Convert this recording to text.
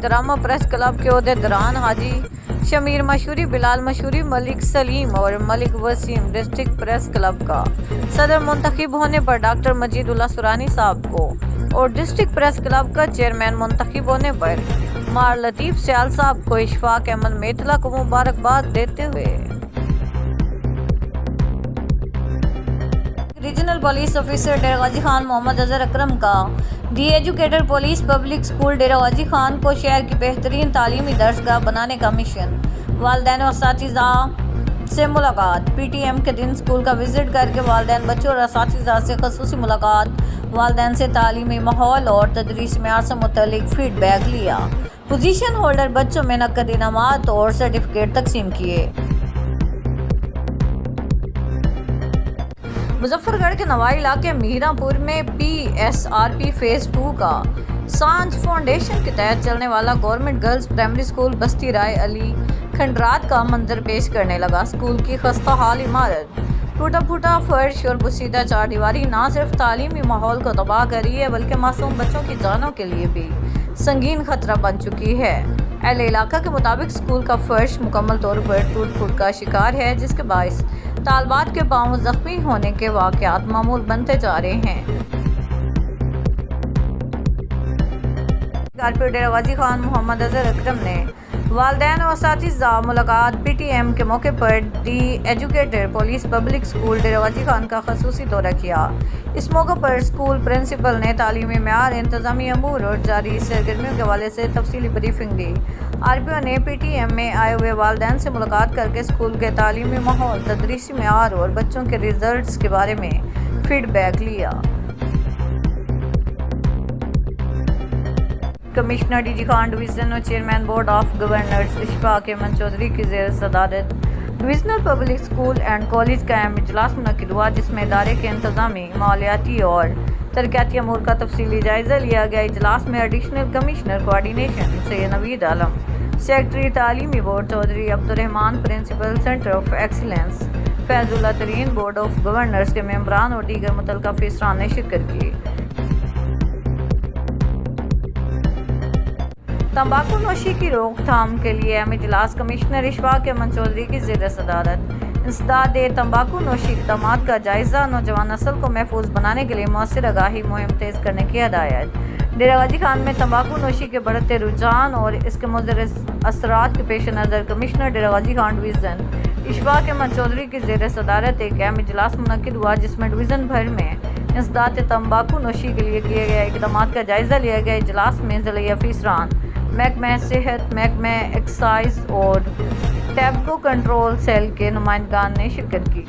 Drama press club के अहदेदारान हाजी शमीर मशहूरी, बिलाल मशहूरी, मलिक सलीम और Malik Waseem district press club का सदर मुंतखब होने पर डॉक्टर मजीदुल्लाह सुरानी साहब को और डिस्ट्रिक्ट प्रेस क्लब का चेयरमैन मुंतखब होने पर मार लतीफ सियाल साहब को इशफाक अहमद मेतला को मुबारकबाद देते हुए रीजनल पुलिस ऑफिसर डेरा गाजी खान मोहम्मद अजहर अकरम का दी एजुकेटर पुलिस पब्लिक स्कूल डेरा गाजी खान को शहर की बेहतरीन तालीमी दर्सगाह बनाने का मिशन, वालिदैन और असातिज़ा से मुलाकात, PTM के दिन स्कूल का विजिट करके वालिदैन, बच्चों और असातिज़ा से ख़ुसूसी मुलाकात, वालिदैन से तालीमी माहौल और तदरीस मेयार से मुतल्लिक फीडबैक लिया, पोजीशन होल्डर बच्चों में नकद इनामात और सर्टिफिकेट तकसीम किए। मुजफ्फरगढ़ के नवाई इलाके मीरापुर में PSRP फेज 2 का सांझ फाउंडेशन के तहत चलने वाला गवर्नमेंट गर्ल्स प्राइमरी स्कूल बस्ती राय अली खंडरात का मंजर पेश करने लगा। स्कूल की खस्ता हाल इमारत, टूटा फूटा फर्श और बुसीदा चारदीवारी ना सिर्फ तालीमी माहौल को तबाह कर रही है बल्कि मासूम बच्चों की जानों के लिए भी संगीन खतरा बन चुकी है। अहले इलाका के मुताबिक स्कूल का फर्श मुकम्मल तौर पर टूट फूट का शिकार है, जिसके बायस तालबात के पांव जख्मी होने के वाक़यात मामूल बनते जा रहे हैं। कारपोरेटर डेरा गाजी खान मोहम्मद अजहर अकरम ने वालिदैन और असातिज़ा मुलाकात PTM के मौके पर दी एजुकेटर पुलिस पब्लिक स्कूल डेरा गाजी खान का खसूसी दौरा किया। इस मौके पर स्कूल प्रिंसिपल ने तालीमी मेयार, इंतजामी अमूर और जारी सरगर्मियों के हवाले से तफसीली ब्रीफिंग दी। RPO ने PTM में आए हुए वालिदैन से मुलाकात करके स्कूल के तालीमी माहौल, तदरीसी मेयार और बच्चों के रिजल्ट्स के बारे में फीडबैक लिया। कमिश्नर DG खान डिवीज़न और chairman board of governors Ishfaq Ahmed Chaudhry की ज़ेर सदारत divisional public school and college का अहम इजलास मुनक्किद हुआ, जिसमें इदारे के इंतजामी, मालियाती और तरक्याती अमूर का तफसीली जायज़ा लिया गया। इजलास में additional commissioner coordination Syed Naveed Alam, secretary तालीमी board Chaudhry Abdurrahman, principal centre of excellence Faizullah Tareen, board of governors के मेंबरान और दीगर मुतल्लिका अफसरान ने शिरकत की। तंबाकू नोशी की रोकथाम के लिए अहम इजलास कमिश्नर इशफाक अहमद चौधरी की ज़ेर सदारत इंसदाद तंबाकू नोशी इक़दामात का जायज़ा, नौजवान नस्ल को महफूज बनाने के लिए मौसर आगाही मुहिम तेज़ करने की हदायत। डेरा गाजी खान में तंबाकू नोशी के बढ़ते रुझान और इसके मुज़र असरात के पेश नज़र कमिश्नर डेरा गाजी खान डिवीज़न इशफाक अहमद चौधरी की ज़ेर सदारत एक अहम इजलास मुनक्किद हुआ, जिसमें डिवीज़न भर में इंसदाद तंबाकू नोशी के लिए किए गए इक़दामात का जायज़ा लिया गया। इजलास में ज़िला अफसरान, महकमा सेहत, महकमा एक्साइज और टैबको कंट्रोल सेल के नुमाइंदगान ने शिरकत की।